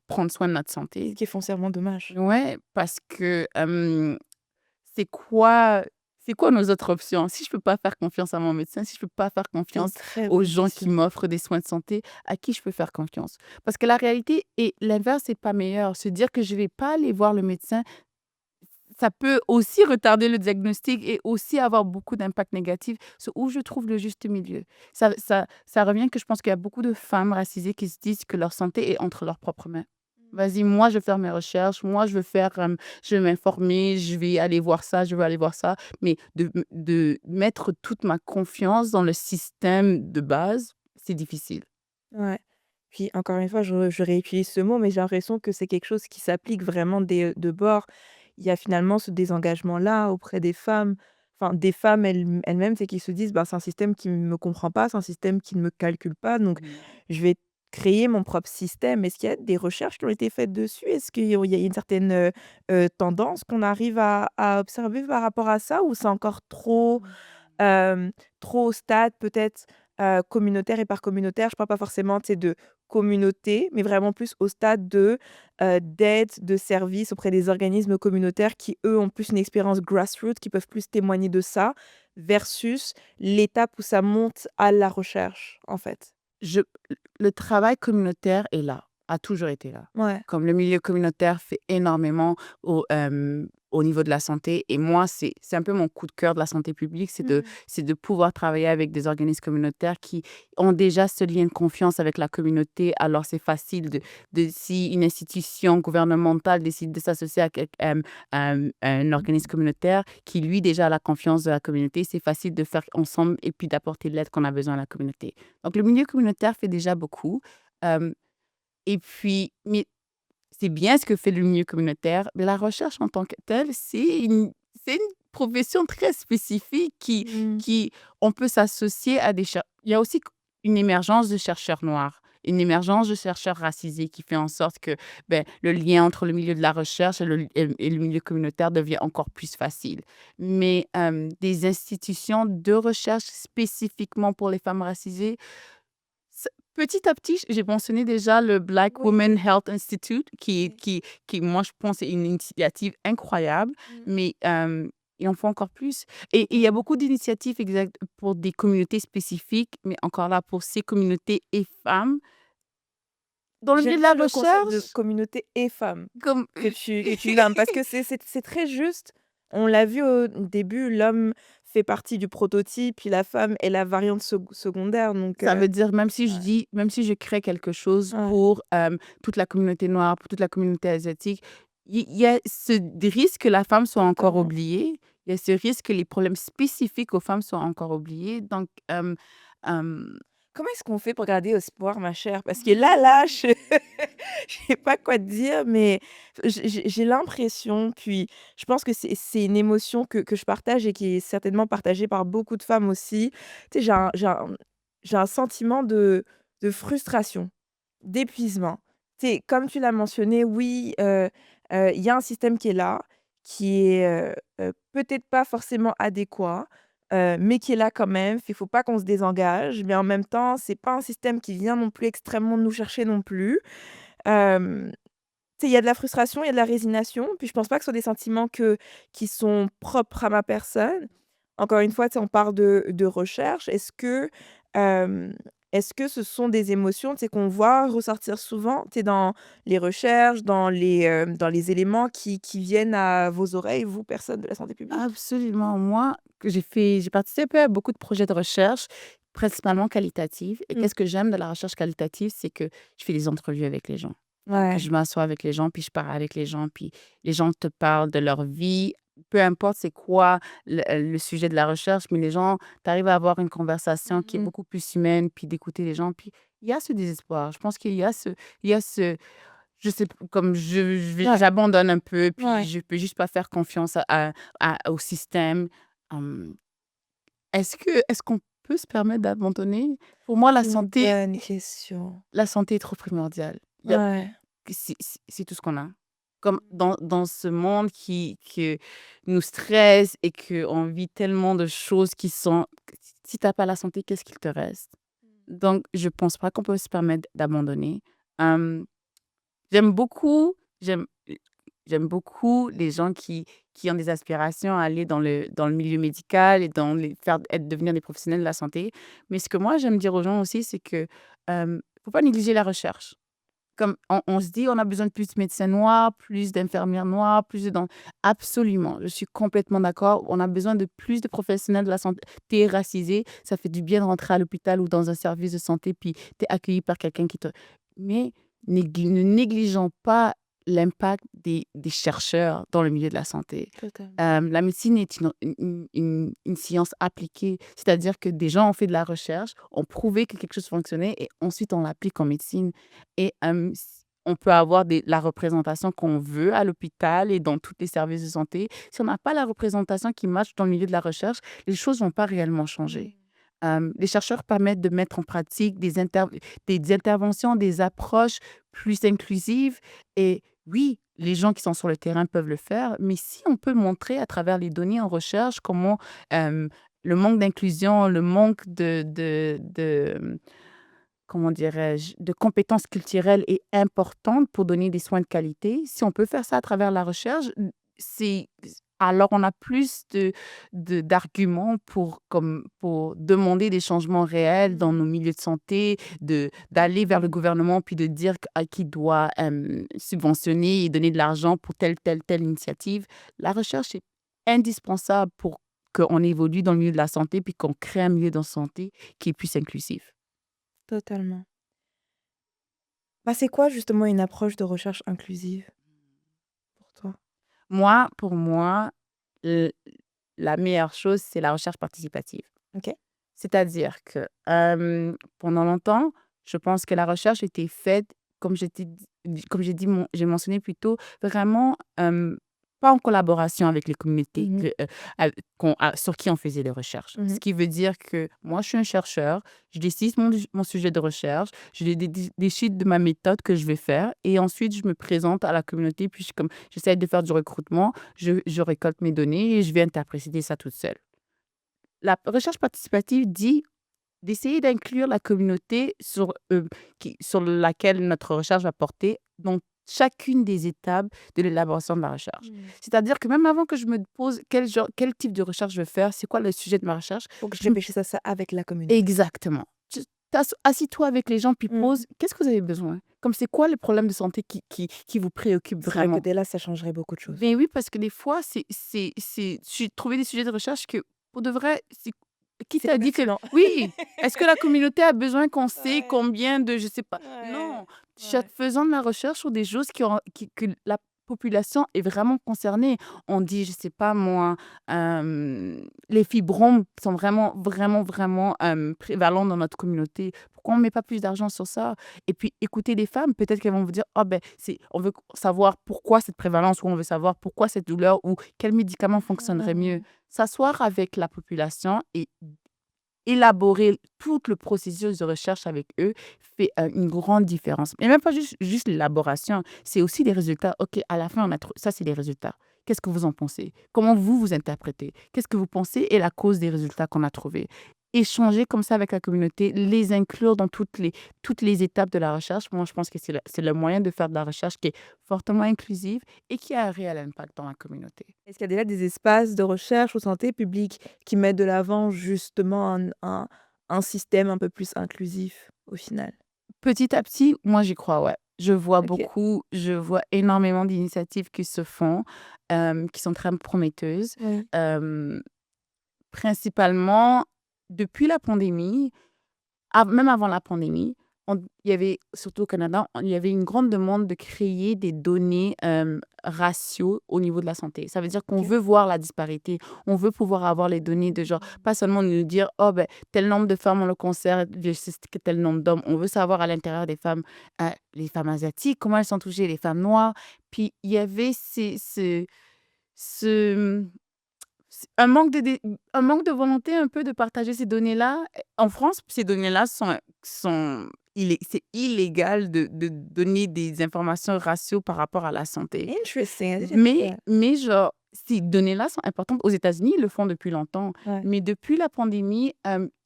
prendre soin de notre Ce santé. qui est foncièrement dommage. Ouais, parce que, c'est quoi c'est quoi nos autres options? Si je peux pas faire confiance à mon médecin, si je peux pas faire C'est une confiance très aux bonne gens qui question. m'offrent des soins de santé, à qui je peux faire confiance? Parce que la réalité est l'inverse est pas meilleur. Se dire que je vais pas aller voir le médecin, ça peut aussi retarder le diagnostic et aussi avoir beaucoup d'impact négatif. C'est où je trouve le juste milieu. Ça revient que je pense qu'il y a beaucoup de femmes racisées qui se disent que leur santé est entre leurs propres mains. Vas-y, moi, je vais faire mes recherches, moi, je vais m'informer, je vais aller voir ça, je vais aller voir ça. Mais de mettre toute ma confiance dans le système de base, c'est difficile. Ouais. Puis encore une fois, je réutilise ce mot, mais j'ai l'impression que c'est quelque chose qui s'applique vraiment des 2 bords. Il y a finalement ce désengagement-là auprès des femmes, enfin des femmes elles-mêmes, c'est qu'ils se disent: «Ben, c'est un système qui ne me comprend pas, c'est un système qui ne me calcule pas, donc Mhm. je vais créer mon propre système». Est-ce qu'il y a des recherches qui ont été faites dessus? Est-ce qu'il y a une certaine, tendance qu'on arrive à observer par rapport à ça ou c'est encore trop Hem, trop au stade peut-être, communautaire et par communautaire, je parle pas forcément, tu sais, de communauté, mais vraiment plus au stade de, d'aide, de service auprès des organismes communautaires qui, eux, ont plus une expérience grassroots, qui peuvent plus témoigner de ça, versus l'étape où ça monte à la recherche, en fait. Je le travail communautaire est là, a toujours été là. Ouais. Comme le milieu communautaire fait énormément au niveau de la santé et moi, c'est un peu mon coup de cœur de la santé publique, Mmh. c'est de pouvoir travailler avec des organismes communautaires qui ont déjà ce lien de confiance avec la communauté. Alors c'est facile de si une institution gouvernementale décide de s'associer avec, un organisme communautaire qui, lui, déjà a la confiance de la communauté, c'est facile de faire ensemble et puis d'apporter l'aide qu'on a besoin à la communauté. Donc le milieu communautaire fait déjà beaucoup, hem et puis mais c'est bien ce que fait le milieu communautaire, mais la recherche en tant que telle, c'est une profession très spécifique Mmh. qui on peut s'associer à des cher il y a aussi une émergence de chercheurs noirs, une émergence de chercheurs racisés qui fait en sorte que, beh, le lien entre le milieu de la recherche et le milieu communautaire devient encore plus facile. Mais, des institutions de recherche spécifiquement pour les femmes racisées, petit à petit, j'ai mentionné déjà le Black Oui. Women Health Institute qui Oui. qui moi je pense est une initiative incroyable, Mmh. mais il en faut encore plus et il y a beaucoup d'initiatives exact pour des communautés spécifiques, mais encore là, pour ces communautés et femmes. Dans le milieu J'aime de la bien le concept de recherche, communauté et femmes comme que tu nommes parce que c'est très juste. On l'a vu au début, l'homme fait partie du prototype, puis la femme est la variante secondaire donc ça veut dire ouais. même si je crée quelque chose Ouais. pour, toute la communauté noire, pour toute la communauté asiatique, il y a ce risque que la femme soit encore Totalement. oubliée. Il y a ce risque que les problèmes spécifiques aux femmes soient encore oubliés. Donc, hem comment est-ce qu'on fait pour garder espoir, ma chère? Parce que là, je je sais pas quoi te dire, mais j'ai l'impression, puis je pense que c'est une émotion que je partage et qui est certainement partagée par beaucoup de femmes aussi. Tu sais, j'ai un sentiment de frustration, d'épuisement. Tu sais, comme tu l'as mentionné, oui, il y a un système qui est là, qui est, peut-être pas forcément adéquat, mais qui est là quand même. Il faut pas qu'on se désengage, mais en même temps, c'est pas un système qui vient non plus extrêmement nous chercher non plus. Hem, Tu sais, il y a de la frustration, il y a de la résignation, puis je pense pas que ce soit des sentiments qui sont propres à ma personne. Encore une fois, tu sais, on parle de recherche. Hem, est-ce que ce sont des émotions, tu sais, qu'on voit ressortir souvent, tu sais, dans les recherches, dans les éléments qui viennent à vos oreilles, vous, personnes de la santé publique? Absolument. Moi, j'ai participé à beaucoup de projets de recherche, principalement qualitatifs. Et Mmh. qu'est-ce que j'aime de la recherche qualitative, c'est que je fais des entrevues avec les gens. Ouais. Je m'assois avec les gens, puis je parle avec les gens, puis les gens te parlent de leur vie. Peu importe c'est quoi le sujet de la recherche, mais les gens, tu arrives à avoir une conversation qui est Mmh. beaucoup plus humaine, puis d'écouter les gens. Puis il y a ce désespoir. Je pense il y a ce, je sais, comme Ouais, j'abandonne un peu, puis ouais. je peux juste pas faire confiance au système. Hum, est-ce qu'on peut se permettre d'abandonner? Pour moi, C'est une bonne question. la santé est trop primordiale. Ouais. C'est tout ce qu'on a. Comme dans ce monde qui nous stresse et qu'on vit tellement de choses qui sont si tu as pas la santé, qu'est-ce qu'il te reste? Donc je pense pas qu'on peut se permettre d'abandonner. Hem, j'aime beaucoup j'aime j'aime beaucoup les gens qui ont des aspirations à aller dans le milieu médical et dans les faire devenir des professionnels de la santé. Mais ce que moi j'aime dire aux gens aussi, c'est que, faut pas négliger la recherche. Comme on se dit: «On a besoin de plus de médecins noirs, plus d'infirmières noires, plus de dans» absolument, je suis complètement d'accord. On a besoin de plus de professionnels de la santé racisés. Ça fait du bien de rentrer à l'hôpital ou dans un service de santé, puis tu es accueilli par quelqu'un qui te mais ne négligeons pas l'impact des chercheurs dans le milieu de la santé. Totalement. La médecine est une science appliquée, c'est-à-dire que des gens ont fait de la recherche, ont prouvé que quelque chose fonctionnait et ensuite on l'applique en médecine et on peut avoir la représentation qu'on veut à l'hôpital et dans tous les services de santé. Si on n'a pas la représentation qui matche dans le milieu de la recherche, les choses vont pas réellement Mmh. changer. Les chercheurs permettent de mettre en pratique des interventions, des approches plus inclusives et oui, les gens qui sont sur le terrain peuvent le faire, mais si on peut montrer à travers les données en recherche comment, le manque d'inclusion, le manque comment dirais-je? De compétences culturelles est importante pour donner des soins de qualité. Si on peut faire ça à travers la recherche, c'est alors on a plus d'arguments pour demander des changements réels dans nos Mmh. milieux de santé, d'aller vers le gouvernement puis de dire à qui doit, subventionner et donner de l'argent pour telle initiative. La recherche est indispensable pour qu'on évolue dans le milieu de la santé puis qu'on crée un milieu de santé qui est plus inclusif. Totalement. Bah, c'est quoi justement une approche de recherche inclusive pour toi? Pour moi, l la meilleure chose, c'est la recherche participative. OK. C'est-à-dire que, pendant longtemps, je pense que la recherche était faite, comme j'étais comme j'ai mentionné plus tôt, vraiment, pas en collaboration avec les communautés Mmh mh. sur qui on faisait des recherches. Mmh Ce mh. qui veut dire que moi, je suis un chercheur, je décide mon sujet de recherche, je décide de ma méthode que je vais faire et ensuite je me présente à la communauté, puis j'essaie de faire du recrutement, je récolte mes données et je vais interpréter ça toute seule. La recherche participative dit d'essayer d'inclure la communauté sur laquelle notre recherche va porter dans chacune des étapes de l'élaboration de la recherche. Mmh. C'est-à-dire que même avant que je me pose quel type de recherche je veux faire, c'est quoi le sujet de ma recherche, Faut que je je m réfléchisse à ça avec la communauté. exactement. Tu assis-toi avec les gens puis Mmh. pose: «Qu'est-ce que vous avez besoin?» Comme c'est quoi le problème de santé qui vous préoccupe C'est vrai que vraiment? dès là, ça changerait beaucoup de choses. Ben oui, parce que des fois, j'ai trouvé des sujets de recherche que, pour de vrai, c'est qui C'est t'a pas dit que pertinent. oui, est-ce que la communauté a besoin qu'on sait Ouais, combien de je sais pas. ouais, Non, ouais. faisant de la recherche sur des choses que la population est vraiment concernée. On dit, je sais pas moi, les fibromes sont vraiment, vraiment, vraiment, prévalents dans notre communauté. pourquoi on ne met pas plus d'argent sur ça? Et puis, écoutez les femmes, peut-être qu'elles vont vous dire, ah ben, on veut savoir pourquoi cette prévalence, ou on veut savoir pourquoi cette douleur, ou quel médicament fonctionnerait mieux. Ah. S'asseoir avec la population et élaborer tout le processus de recherche avec eux fait une grande différence. Et même pas juste l'élaboration, c'est aussi les résultats. OK, à la fin, ça, c'est les résultats. Qu'est-ce que vous en pensez? Comment vous interprétez? Qu'est-ce que vous pensez est la cause des résultats qu'on a trouvés? Échanger comme ça avec la communauté, les inclure dans toutes les étapes de la recherche. Moi, je pense que c'est le moyen de faire de la recherche qui est fortement inclusive et qui a un réel impact dans la communauté. Est-ce qu'il y a déjà des espaces de recherche ou santé publique qui mettent de l'avant justement un système un peu plus inclusif au final? Petit à petit, moi, j'y crois, ouais. OK. Je vois énormément d'initiatives qui se font, qui sont très prometteuses. Oui. Hem, Principalement, depuis la pandémie, même avant la pandémie, il y avait, surtout au Canada, il y avait une grande demande de créer des données ratios au niveau de la santé. Ça veut dire qu'on OK. veut voir la disparité. On veut pouvoir avoir les données de genre, pas seulement nous dire, oh, ben, tel nombre de femmes ont le cancer, que tel nombre d'hommes. On veut savoir à l'intérieur des femmes, les femmes asiatiques, comment elles sont touchées, les femmes noires. Puis il y avait ce, un manque de volonté un peu de partager ces données-là. En France, ces données-là c'est illégal de donner des informations ratio par rapport à la santé. Interesting, I didn't know Mais that. mais genre, ces données-là sont importantes. Aux États-Unis, ils le font depuis longtemps. Ouais, Mais depuis la pandémie,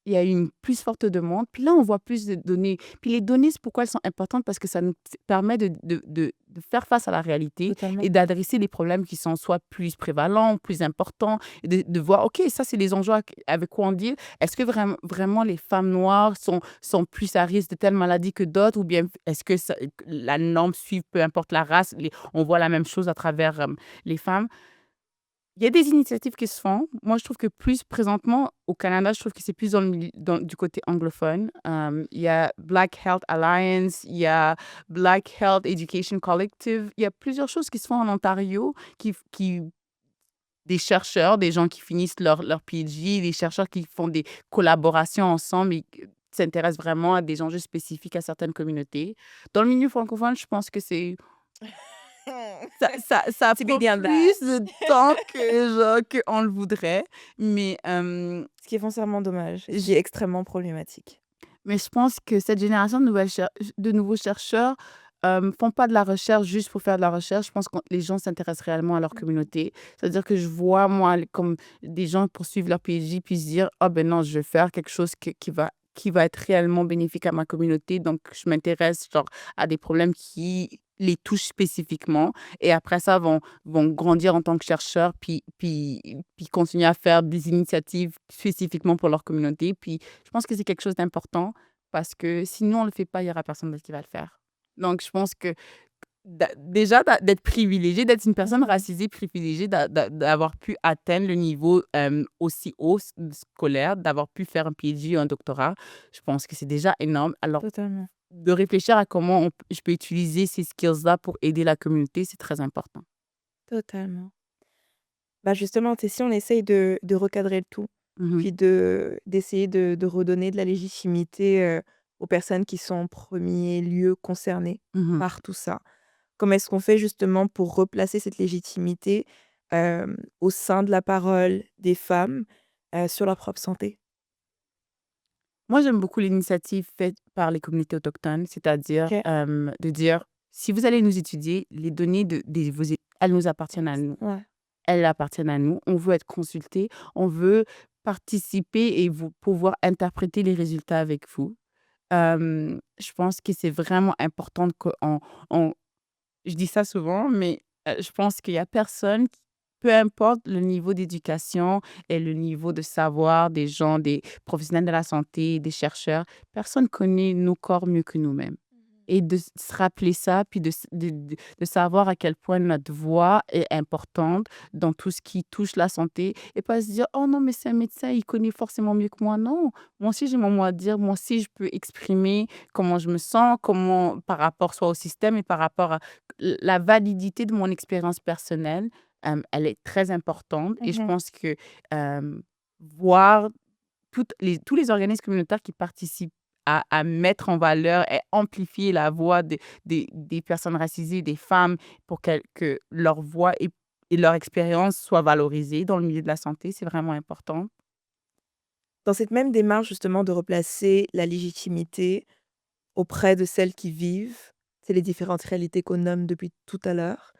il y a eu une plus forte demande. Puis là, on voit plus de données. Puis les données, c'est pourquoi elles sont importantes, parce que ça nous permet de faire face à la réalité totalement. et d'adresser les problèmes qui sont soit plus prévalents, plus importants, et de voir, OK, ça, c'est les enjeux avec quoi on deal. Est-ce que vraiment les femmes noires sont plus à risque de telles maladies que d'autres, ou bien est-ce que la norme suit, peu importe la race, on voit la même chose à travers les femmes? Il y a des initiatives qui se font. Moi, je trouve que plus présentement, au Canada, je trouve que c'est plus du côté anglophone. Il y a Black Health Alliance, il y a Black Health Education Collective. Il y a plusieurs choses qui se font en Ontario, des chercheurs, des gens qui finissent leur PhD, des chercheurs qui font des collaborations ensemble et qui s'intéressent vraiment à des enjeux spécifiques à certaines communautés. Dans le milieu francophone, je pense que ça prend TBD on that. plus de temps que genre qu'on le voudrait, mais Ce qui est foncièrement dommage et ce qui j est extrêmement problématique. mais je pense que cette génération de nouveaux chercheurs, font pas de la recherche juste pour faire de la recherche. Je pense que les gens s'intéressent réellement à leur Mmh. communauté. C'est-à-dire que je vois, moi, comme des gens poursuivre leur PhD puis se dire: «Ah ben non, je vais faire quelque chose qui va être réellement bénéfique à ma communauté». Donc je m'intéresse genre à des problèmes qui les touchent spécifiquement, et après ça vont grandir en tant que chercheurs puis continuer à faire des initiatives spécifiquement pour leur communauté. Puis je pense que c'est quelque chose d'important, parce que sinon on le fait pas, il y aura personne d'autre qui va le faire. Donc je pense que d'être privilégié, d'être une personne Mmh. racisée privilégiée, d'avoir pu atteindre le niveau aussi haut scolaire, d'avoir pu faire un PhD ou un doctorat, je pense que c'est déjà énorme. Alors, Totalement, de réfléchir à comment je peux utiliser ces skills-là pour aider la communauté, c'est très important. totalement. Bah, justement, tu si on essaye de recadrer le tout, Mhm, puis d'essayer de redonner de la légitimité, aux personnes qui sont en premier lieu concernées mhm. par tout ça. Comment est-ce qu'on fait justement pour replacer cette légitimité, au sein de la parole des femmes, sur leur propre santé? Moi, j'aime beaucoup l'initiative faite par les communautés autochtones, c'est-à-dire OK. de dire, si vous allez nous étudier, les données elles nous appartiennent à nous. Ouais. Elles appartiennent à nous. On veut être consultés, on veut participer et vous pouvoir interpréter les résultats avec vous. Je pense que c'est vraiment important qu'on on je dis ça souvent, mais je pense qu'il y a personne peu importe le niveau d'éducation et le niveau de savoir des gens, des professionnels de la santé, des chercheurs, personne connaît nos corps mieux que nous-mêmes. Mmh. Et de se rappeler ça, puis de savoir à quel point notre voix est importante dans tout ce qui touche la santé, et pas se dire: «Oh non, mais c'est un médecin, il connaît forcément mieux que moi». Non, moi aussi j'ai mon mot à dire, moi aussi je peux exprimer comment je me sens, comment par rapport soit au système et par rapport à la validité de mon expérience personnelle. Elle est très importante, et je Mmh. pense que, voir tous les organismes communautaires qui participent à mettre en valeur et amplifier la voix des personnes racisées, des femmes, pour que leur voix et leur expérience soient valorisées dans le milieu de la santé. C'est vraiment important. Dans cette même démarche justement de replacer la légitimité auprès de celles qui vivent, c'est les différentes réalités qu'on nomme depuis tout à l'heure.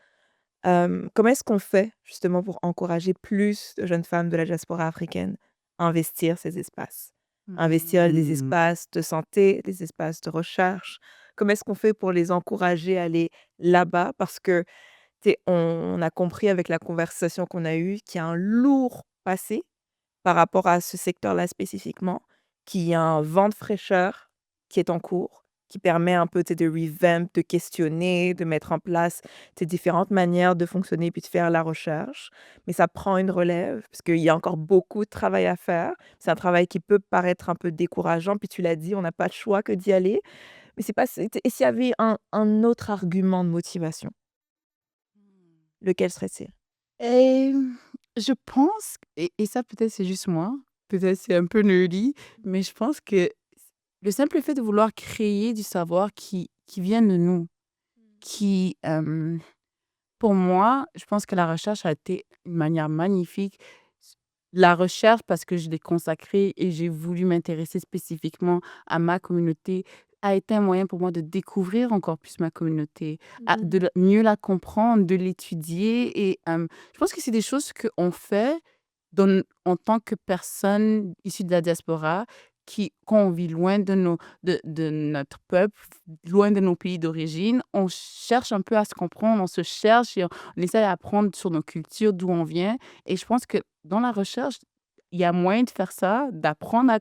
Comment est-ce qu'on fait justement pour encourager plus de jeunes femmes de la diaspora africaine à investir ces espaces? Investir des espaces de santé, des espaces de recherche? Comment est-ce qu'on fait pour les encourager à aller là-bas? Parce que, tu sais, on a compris avec la conversation qu'on a eue qu'il y a un lourd passé par rapport à ce secteur-là spécifiquement, qu'il y a un vent de fraîcheur qui est en cours, qui permet un peu, tu sais, de revamp, de questionner, de mettre en place, tu différentes manières de fonctionner puis de faire la recherche. Mais ça prend une relève parce qu'il y a encore beaucoup de travail à faire. C'est un travail qui peut paraître un peu décourageant, puis tu l'as dit, on n'a pas le choix que d'y aller. Mais c'est pas et s'il y avait un autre argument de motivation, lequel serait-il? Et je pense, et ça peut-être c'est juste moi, peut-être c'est un peu nerdy, mais je pense que le simple fait de vouloir créer du savoir qui vient de nous, qui, pour moi, je pense que la recherche a été une manière magnifique. La recherche, parce que je l'ai consacrée et j'ai voulu m'intéresser spécifiquement à ma communauté, a été un moyen pour moi de découvrir encore plus ma communauté, Mmh. mieux la comprendre, de l'étudier. Et je pense que c'est des choses qu'on fait en tant que personne issue de la diaspora, quand on vit loin de notre peuple, loin de nos pays d'origine, on cherche un peu à se comprendre, on se cherche et on essaie d'apprendre sur nos cultures, d'où on vient. Et je pense que dans la recherche, il y a moyen de faire ça, d'apprendre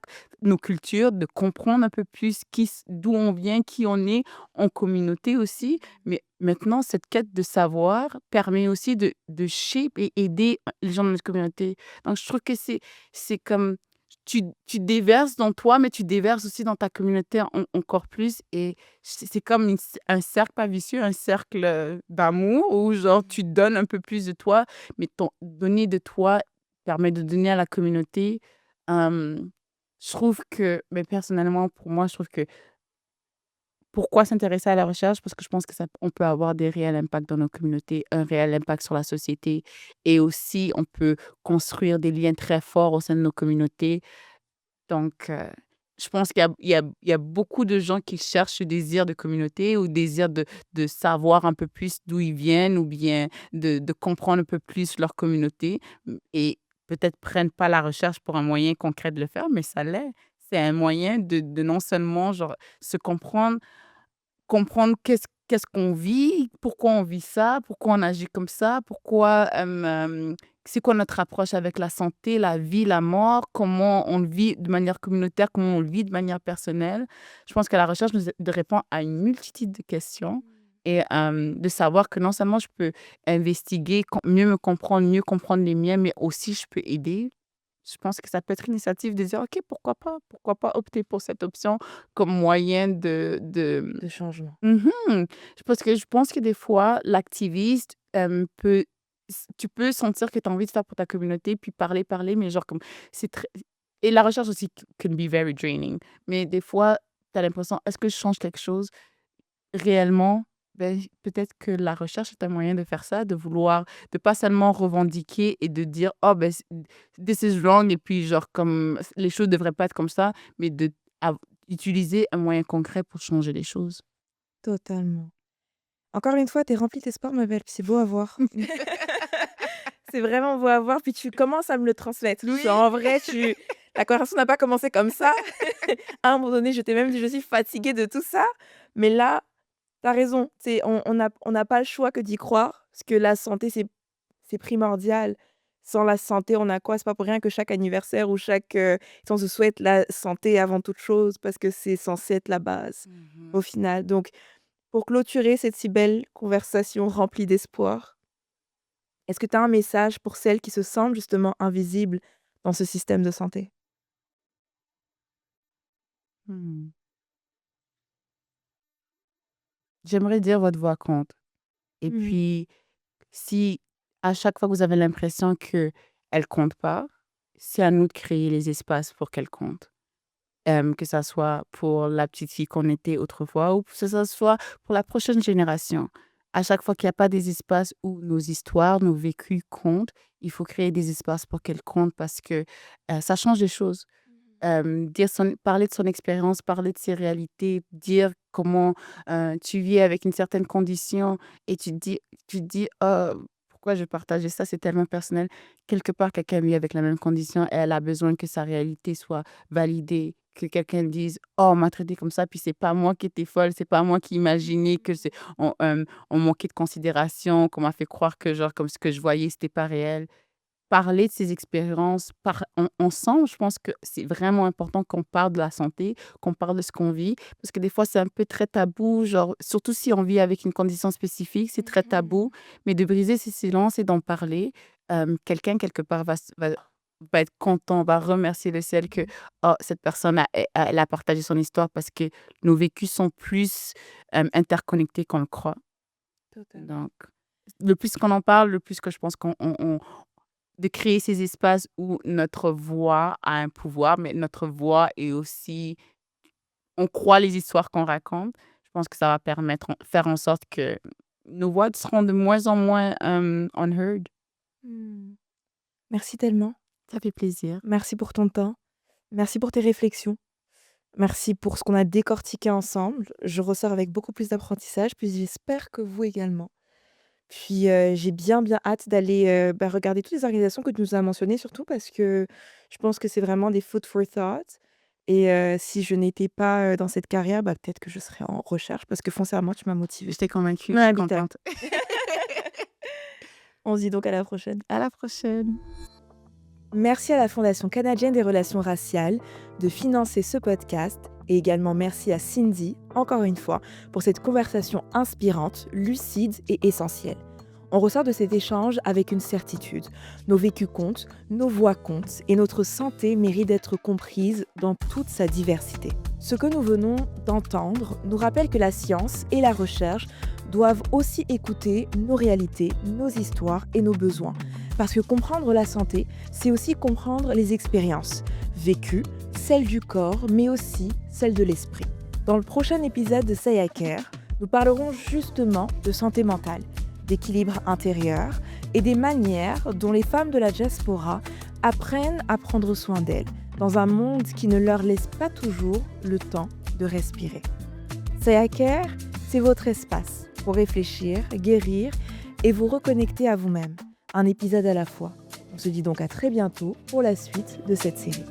nos cultures, de comprendre un peu plus d'où on vient, qui on est en communauté aussi. Mais maintenant, cette quête de savoir permet aussi de shape et aider les gens de notre communauté. Donc, je trouve que c'est comme tu déverses dans toi, mais tu déverses aussi dans ta communauté encore plus. Et c'est comme un cercle pas vicieux, un cercle d'amour où, genre, tu donnes un peu plus de toi, mais ton donner de toi permet de donner à la communauté. Euh, je trouve que, mais personnellement, pour moi, je trouve que pourquoi s'intéresser à la recherche? Parce que je pense que on peut avoir des réels impacts dans nos communautés, un réel impact sur la société. Et aussi, on peut construire des liens très forts au sein de nos communautés. Donc, je pense qu'il y a beaucoup de gens qui cherchent ce désir de communauté ou désir de savoir un peu plus d'où ils viennent ou bien de comprendre un peu plus leur communauté. Et peut-être prennent pas la recherche pour un moyen concret de le faire, mais ça l'est. C'est un moyen de non seulement genre se comprendre qu'est-ce qu'on vit, pourquoi on vit ça, pourquoi on agit comme ça, pourquoi, c'est quoi notre approche avec la santé, la vie, la mort, comment on le vit de manière communautaire, comment on le vit de manière personnelle. Je pense que la recherche nous de répond à une multitude de questions et de savoir que non seulement je peux investiguer, mieux me comprendre, mieux comprendre les miens, mais aussi je peux aider. Je pense que ça peut être une initiative de dire: «OK, pourquoi pas? Pourquoi pas opter pour cette option comme moyen de» De changement. Mmh. Je pense que des fois, l'activiste, tu peux sentir que tu as envie de faire pour ta communauté, puis parler, parler, mais genre comme c'est très et la recherche aussi can be very draining. Mais des fois, tu as l'impression: «Est-ce que je change quelque chose réellement?» Ben, peut-être que la recherche est un moyen de faire ça, de pas seulement revendiquer et de dire: «Oh ben, this is wrong» et puis genre comme les choses devraient pas être comme ça, mais utiliser un moyen concret pour changer les choses. Totalement. Encore une fois, tu es remplie d'espoir, ma belle, puis c'est beau à voir. C'est vraiment beau à voir, puis tu commences à me le transmettre. Genre, Oui. en vrai, la conversation n'a pas commencé comme ça. À un moment donné, je t'ai même dit: «Je suis fatiguée de tout ça», mais là, tu as raison, c'est on n'a pas le choix que d'y croire, parce que la santé, c'est primordial. Sans la santé, on a quoi? C'est pas pour rien que chaque anniversaire ou on se souhaite la santé avant toute chose, parce que c'est censé être la base, Mmh. au final. Donc, pour clôturer cette si belle conversation remplie d'espoir, est-ce que tu as un message pour celles qui se sentent justement invisibles dans ce système de santé? Mmh. J'aimerais dire votre voix compte et Mmh. puis si à chaque fois que vous avez l'impression qu'elle compte pas, c'est à nous de créer les espaces pour qu'elle compte. que ça soit pour la petite fille qu'on était autrefois ou que ça soit pour la prochaine génération. À chaque fois qu'il y a pas des espaces où nos histoires, nos vécus comptent, il faut créer des espaces pour qu'elles comptent parce que, ça change les choses. Parler de son expérience, parler de ses réalités, dire comment, tu vis avec une certaine condition et tu te dis: «Oh, pourquoi je partageais ça? C'est tellement personnel». Quelque part, quelqu'un vit avec la même condition et elle a besoin que sa réalité soit validée, que quelqu'un dise: «Oh, on m'a traité comme ça, puis c'est pas moi qui étais folle, c'est pas moi qui imaginais que on manquait de considération, qu'on m'a fait croire que genre comme ce que je voyais, c'était pas réel». Parler de ses expériences ensemble, je pense que c'est vraiment important qu'on parle de la santé, qu'on parle de ce qu'on vit. Parce que des fois, c'est un peu très tabou, genre, surtout si on vit avec une condition spécifique, c'est très tabou. Mais de briser ces silences et d'en parler, quelqu'un, quelque part, va être content, va remercier le ciel que oh, cette personne, elle a partagé son histoire parce que nos vécus sont plus interconnectés qu'on le croit. Totalement. Donc, le plus qu'on en parle, le plus que je pense de créer ces espaces où notre voix a un pouvoir, mais notre voix est aussi on croit les histoires qu'on raconte. Je pense que ça va faire en sorte que nos voix seront de moins en moins, unheard. Mmh. Merci tellement. Ça fait plaisir. Merci pour ton temps. Merci pour tes réflexions. Merci pour ce qu'on a décortiqué ensemble. Je ressors avec beaucoup plus d'apprentissage, puis j'espère que vous également. Puis, j'ai bien, bien hâte d'aller, regarder toutes les organisations que tu nous as mentionnées surtout parce que je pense que c'est vraiment des food for thought et si je n'étais pas, dans cette carrière, peut-être que je serais en recherche parce que foncièrement tu m'as motivée. Je t'ai convaincue, je Ouais, suis habita contente. On se dit donc à la prochaine. À la prochaine. Merci à la Fondation canadienne des relations raciales de financer ce podcast et également merci à Cindy, encore une fois, pour cette conversation inspirante, lucide et essentielle. On ressort de cet échange avec une certitude. Nos vécus comptent, nos voix comptent et notre santé mérite d'être comprise dans toute sa diversité. Ce que nous venons d'entendre nous rappelle que la science et la recherche doivent aussi écouter nos réalités, nos histoires et nos besoins. Parce que comprendre la santé, c'est aussi comprendre les expériences vécues, celles du corps, mais aussi celles de l'esprit. Dans le prochain épisode de Say I Care, nous parlerons justement de santé mentale, d'équilibre intérieur et des manières dont les femmes de la diaspora apprennent à prendre soin d'elles dans un monde qui ne leur laisse pas toujours le temps de respirer. Say I Care, c'est votre espace pour réfléchir, guérir et vous reconnecter à vous-même. Un épisode à la fois. On se dit donc à très bientôt pour la suite de cette série.